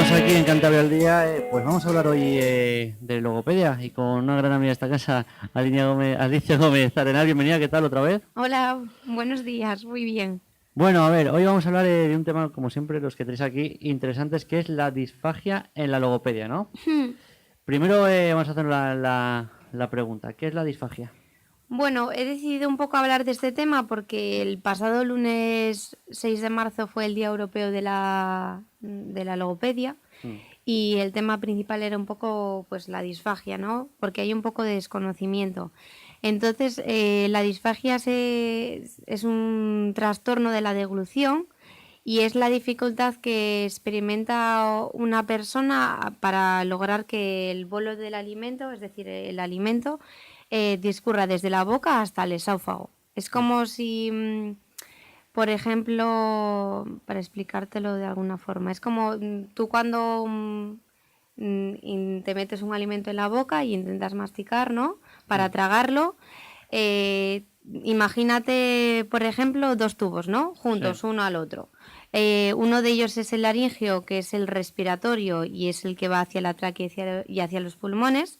Seguimos aquí en Cantabria al Día, pues vamos a hablar hoy de logopedia y con una gran amiga de esta casa, Alicia Gómez Arenal. Bienvenida, ¿qué tal otra vez? Hola, buenos días, muy bien. Bueno, a ver, hoy vamos a hablar de un tema, como siempre, los que tenéis aquí, interesantes, que es la disfagia en la logopedia, ¿no? Primero vamos a hacer la pregunta, ¿qué es la disfagia? Bueno, he decidido un poco hablar de este tema porque el pasado lunes 6 de marzo fue el Día Europeo de la Logopedia y el tema principal era un poco pues la disfagia, ¿no? Porque hay un poco de desconocimiento. Entonces, la disfagia es un trastorno de la deglución y es la dificultad que experimenta una persona para lograr que el bolo del alimento, es decir, el alimento, discurra desde la boca hasta el esófago. Es como si, por ejemplo, para explicártelo de alguna forma, es como tú cuando te metes un alimento en la boca y intentas masticar, ¿no? Para tragarlo. Imagínate, por ejemplo, dos tubos, ¿no? Juntos, Sí. uno al otro. Uno de ellos es el laringio, que es el respiratorio y es el que va hacia la tráquea y hacia los pulmones,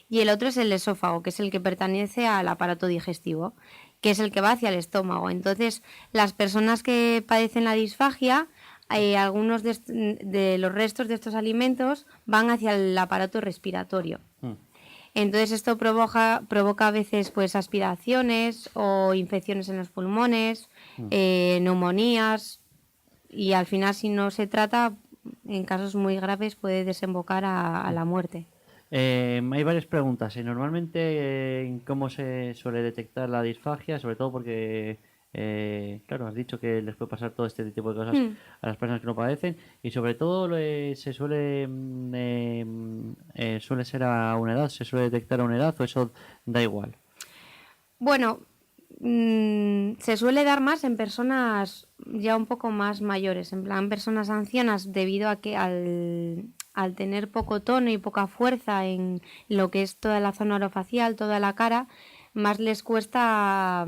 y el otro es el esófago, que es el que pertenece al aparato digestivo, que es el que va hacia el estómago. Entonces, las personas que padecen la disfagia, algunos de los restos de estos alimentos van hacia el aparato respiratorio. Entonces esto provoca a veces pues aspiraciones o infecciones en los pulmones, neumonías, y al final, si no se trata, en casos muy graves puede desembocar a la muerte. Hay varias preguntas. Normalmente, ¿cómo se suele detectar la disfagia? Sobre todo porque, claro, has dicho que les puede pasar todo este tipo de cosas a las personas que no padecen y sobre todo se suele suele ser a una edad, se suele detectar a una edad o eso da igual. Bueno, se suele dar más en personas ya un poco más mayores, en plan personas ancianas, debido a que al tener poco tono y poca fuerza en lo que es toda la zona orofacial, toda la cara, más les cuesta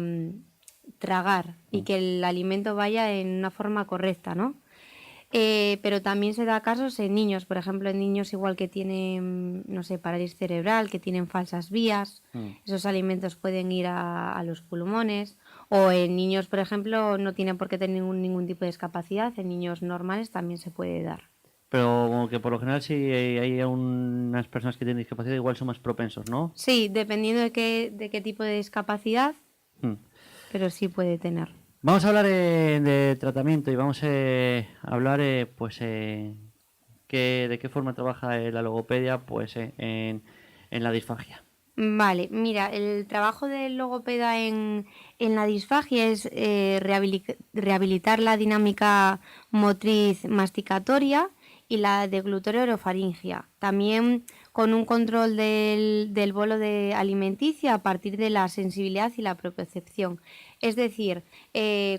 tragar y que el alimento vaya en una forma correcta, ¿no? Pero también se da casos en niños, por ejemplo, en niños igual que tienen, no sé, parálisis cerebral, que tienen falsas vías, esos alimentos pueden ir a los pulmones, o en niños, por ejemplo, no tienen por qué tener ningún tipo de discapacidad, en niños normales también se puede dar. Pero como que por lo general si hay unas personas que tienen discapacidad igual son más propensos, ¿no? Sí, dependiendo de qué tipo de discapacidad, Mm. pero sí puede tener. Vamos a hablar de tratamiento y vamos a hablar pues de qué forma trabaja la logopedia pues en la disfagia. Vale, mira, el trabajo del logopeda en la disfagia es rehabilitar la dinámica motriz masticatoria y la deglutoria orofaringia. También con un control del bolo de alimenticia a partir de la sensibilidad y la propiocepción. Es decir,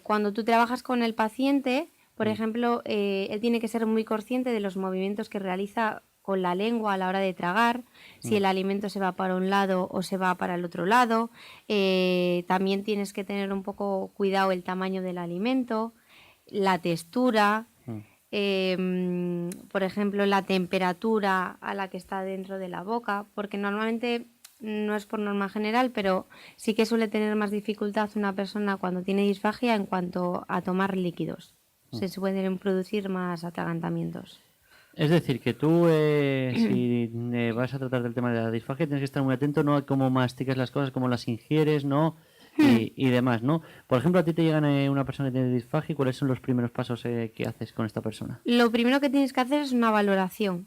cuando tú trabajas con el paciente, por ejemplo, él tiene que ser muy consciente de los movimientos que realiza con la lengua a la hora de tragar, si el alimento se va para un lado o se va para el otro lado. También tienes que tener un poco cuidado el tamaño del alimento, la textura, por ejemplo, la temperatura a la que está dentro de la boca, porque normalmente no es por norma general, pero sí que suele tener más dificultad una persona cuando tiene disfagia en cuanto a tomar líquidos. Se pueden producir más atragantamientos. Es decir, que tú si vas a tratar del tema de la disfagia tienes que estar muy atento, ¿no? A cómo masticas las cosas, cómo las ingieres, ¿no? Y demás, ¿no? Por ejemplo, a ti te llegan una persona que tiene disfagia, ¿cuáles son los primeros pasos que haces con esta persona? Lo primero que tienes que hacer es una valoración.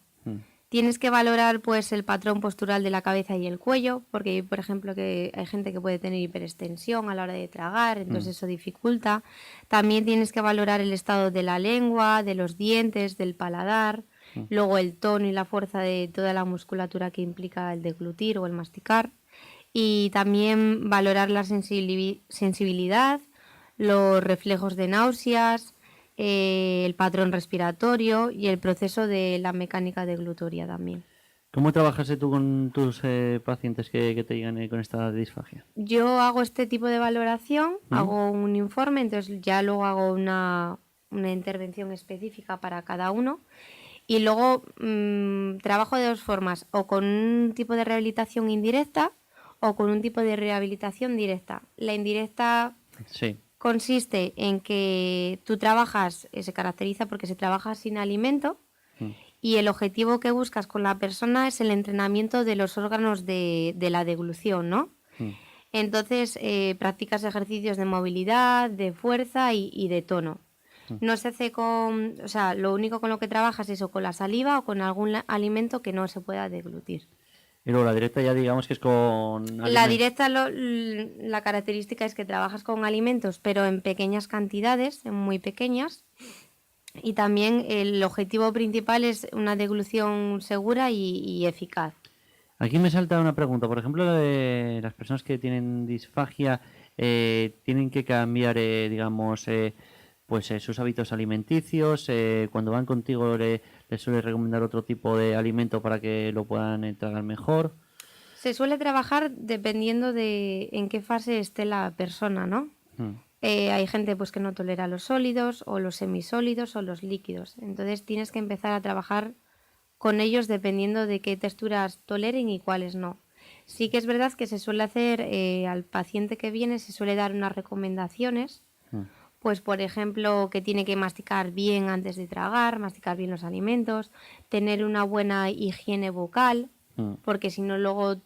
Tienes que valorar pues el patrón postural de la cabeza y el cuello, porque por ejemplo que hay gente que puede tener hiperextensión a la hora de tragar, entonces eso dificulta. También tienes que valorar el estado de la lengua, de los dientes, del paladar, luego el tono y la fuerza de toda la musculatura que implica el deglutir o el masticar, y también valorar la sensibilidad, los reflejos de náuseas, el patrón respiratorio y el proceso de la mecánica deglutoria también. ¿Cómo trabajas tú con tus pacientes que te llegan con esta disfagia? Yo hago este tipo de valoración, hago un informe, entonces ya luego hago una intervención específica para cada uno Y luego trabajo de dos formas, o con un tipo de rehabilitación indirecta o con un tipo de rehabilitación directa. La indirecta Sí. consiste en que tú trabajas, se caracteriza porque se trabaja sin alimento y el objetivo que buscas con la persona es el entrenamiento de los órganos de la deglución, ¿no? Entonces practicas ejercicios de movilidad, de fuerza y de tono. No se hace con, o sea, lo único con lo que trabajas es o con la saliva o con algún alimento que no se pueda deglutir. Y luego la directa ya digamos que es con La directa, la característica es que trabajas con alimentos, pero en pequeñas cantidades, en muy pequeñas. Y también el objetivo principal es una deglución segura y eficaz. Aquí me salta una pregunta. Por ejemplo, la de las personas que tienen disfagia tienen que cambiar, digamos, sus hábitos alimenticios. Cuando van contigo les suele recomendar otro tipo de alimento para que lo puedan tragar mejor. Se suele trabajar dependiendo de en qué fase esté la persona, ¿no? Hay gente pues que no tolera los sólidos o los semisólidos o los líquidos. Entonces tienes que empezar a trabajar con ellos dependiendo de qué texturas toleren y cuáles no. Sí que es verdad que se suele hacer al paciente que viene, se suele dar unas recomendaciones, pues por ejemplo que tiene que masticar bien antes de tragar, masticar bien los alimentos, tener una buena higiene bucal, porque si no luego,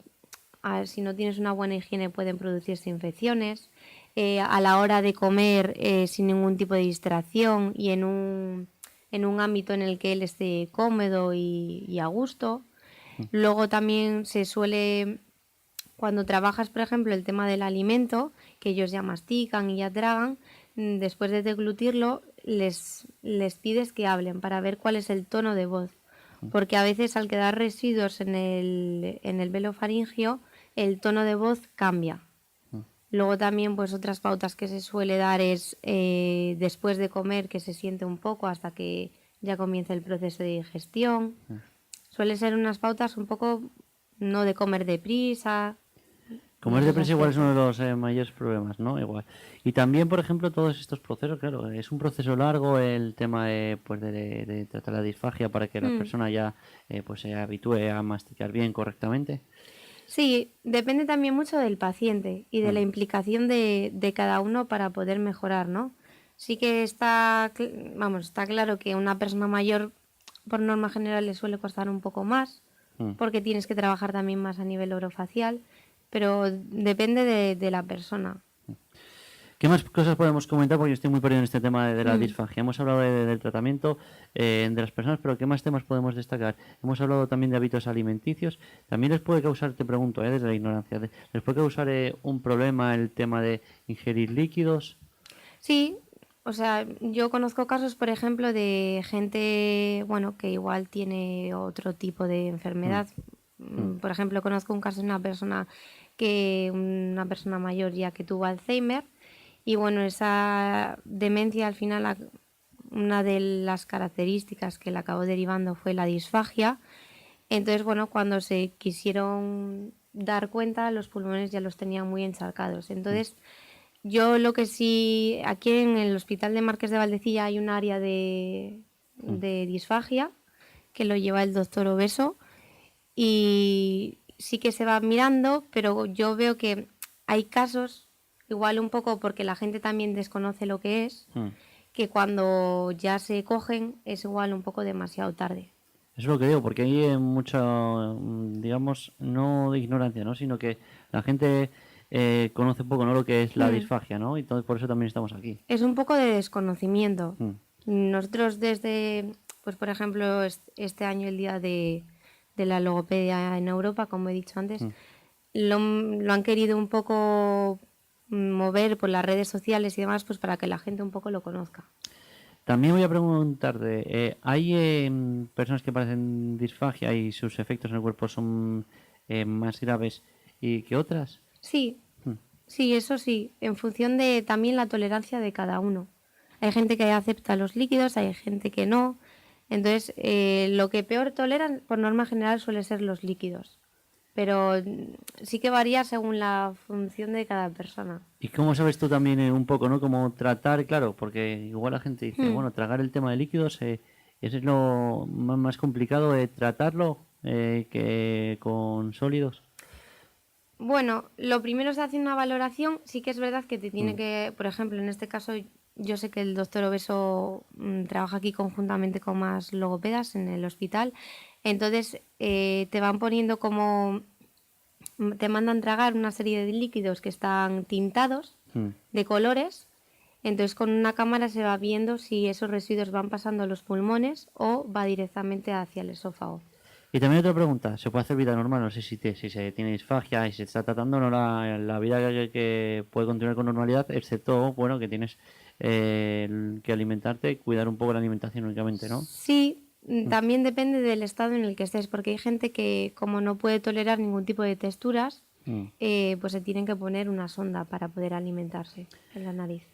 si no tienes una buena higiene pueden producirse infecciones. A la hora de comer sin ningún tipo de distracción y en un ámbito en el que él esté cómodo y a gusto. Luego también se suele, cuando trabajas, por ejemplo, el tema del alimento, que ellos ya mastican y ya tragan, después de deglutirlo, les pides que hablen para ver cuál es el tono de voz. Porque a veces al quedar residuos en el velo faríngeo, el tono de voz cambia. Luego también pues otras pautas que se suele dar es después de comer que se siente un poco hasta que ya comienza el proceso de digestión. Suele ser unas pautas un poco no de comer deprisa. Comer deprisa igual es uno de los mayores problemas, ¿no? Igual. Y también, por ejemplo, todos estos procesos, claro, es un proceso largo el tema pues de tratar la disfagia para que la persona ya pues se habitúe a masticar bien correctamente. Sí, depende también mucho del paciente y de la implicación de cada uno para poder mejorar, ¿no? Sí que está claro que una persona mayor por norma general le suele costar un poco más porque tienes que trabajar también más a nivel orofacial, pero depende de la persona. ¿Qué más cosas podemos comentar? Porque yo estoy muy perdido en este tema de la disfagia. Hemos hablado del tratamiento de las personas, pero ¿qué más temas podemos destacar? Hemos hablado también de hábitos alimenticios. También les puede causar, te pregunto, desde la ignorancia, ¿les puede causar un problema el tema de ingerir líquidos? Sí, o sea, yo conozco casos, por ejemplo, de gente, bueno, que igual tiene otro tipo de enfermedad. Por ejemplo, conozco un caso de una persona mayor ya que tuvo Alzheimer y bueno, esa demencia al final, una de las características que le acabó derivando fue la disfagia. Entonces, bueno, cuando se quisieron dar cuenta, los pulmones ya los tenían muy encharcados. Entonces, yo lo que sí, aquí en el Hospital de Marqués de Valdecilla hay un área de disfagia que lo lleva el doctor Obeso y sí que se va mirando, pero yo veo que hay casos, igual un poco porque la gente también desconoce lo que es, que cuando ya se cogen es igual un poco demasiado tarde. Eso es lo que digo, porque hay mucha, digamos, no de ignorancia, ¿no? Sino que la gente conoce poco, ¿no? Lo que es la disfagia, ¿no? Y entonces por eso también estamos aquí. Es un poco de desconocimiento. Nosotros desde, pues por ejemplo, este año el día de la logopedia en Europa, como he dicho antes, lo han querido un poco mover por las redes sociales y demás, pues para que la gente un poco lo conozca. También voy a preguntarte, ¿hay personas que padecen disfagia y sus efectos en el cuerpo son más graves que otras? Sí, sí, eso sí, en función de también la tolerancia de cada uno. Hay gente que acepta los líquidos, hay gente que no. Entonces, lo que peor toleran, por norma general, suele ser los líquidos. Pero sí que varía según la función de cada persona. ¿Y cómo sabes tú también un poco, ¿no? Cómo tratar, claro, porque igual la gente dice, bueno, tragar el tema de líquidos Eso es lo más complicado de tratarlo que con sólidos. Bueno, lo primero se hace una valoración. Sí que es verdad que te tiene que, por ejemplo, en este caso yo sé que el doctor Obeso trabaja aquí conjuntamente con más logopedas en el hospital. Entonces te van poniendo te mandan tragar una serie de líquidos que están tintados de colores. Entonces con una cámara se va viendo si esos residuos van pasando a los pulmones o va directamente hacia el esófago. Y también otra pregunta, ¿se puede hacer vida normal? No sé si se tiene disfagia y se está tratando o no la vida que puede continuar con normalidad, excepto, bueno, que tienes que alimentarte y cuidar un poco la alimentación únicamente, ¿no? Sí, también depende del estado en el que estés, porque hay gente que como no puede tolerar ningún tipo de texturas, pues se tienen que poner una sonda para poder alimentarse en la nariz.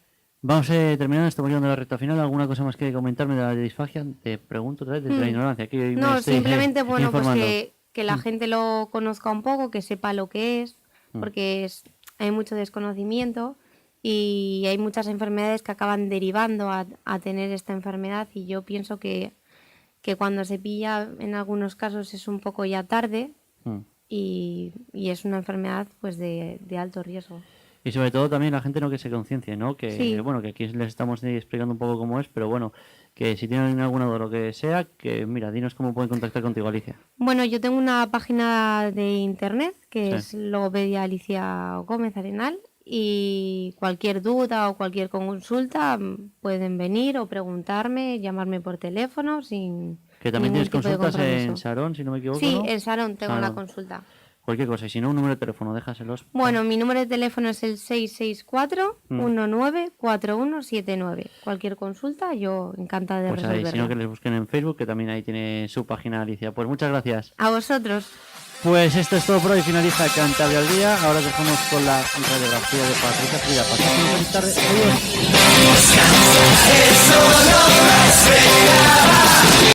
Vamos terminando, estamos llegando a la recta final. ¿Alguna cosa más que comentarme de la disfagia? Te pregunto otra vez desde la ignorancia. Aquí No, simplemente, bueno, pues informando. que la gente lo conozca un poco, que sepa lo que es, porque hay mucho desconocimiento y hay muchas enfermedades que acaban derivando a tener esta enfermedad, y yo pienso que cuando se pilla en algunos casos es un poco ya tarde y es una enfermedad pues de alto riesgo. Y sobre todo también la gente que se conciencie, ¿no? Que Sí. bueno, que aquí les estamos explicando un poco cómo es, pero bueno, que si tienen alguna duda o lo que sea, que mira, dinos cómo pueden contactar contigo, Alicia. Bueno, yo tengo una página de internet que Sí. es Logopedia Alicia Gómez Arenal, y cualquier duda o cualquier consulta pueden venir o preguntarme, llamarme por teléfono sin Que también ningún tienes tipo de consultas en compromiso. Sarón, si no me equivoco, Sí, ¿no? en Sarón tengo la Sarón. consulta. Cualquier cosa, y si no, un número de teléfono, déjaselos. Bueno, mi número de teléfono es el 664-194179. Cualquier consulta, yo encantada de Pues ahí, resolverla. si no, que les busquen en Facebook, que también ahí tiene su página, Alicia. Pues muchas gracias. A vosotros. Pues esto es todo por hoy, finaliza Cantabria al Día. Ahora dejamos con la radiografía de Patricia Frida. Pasad una feliz tarde. Adiós.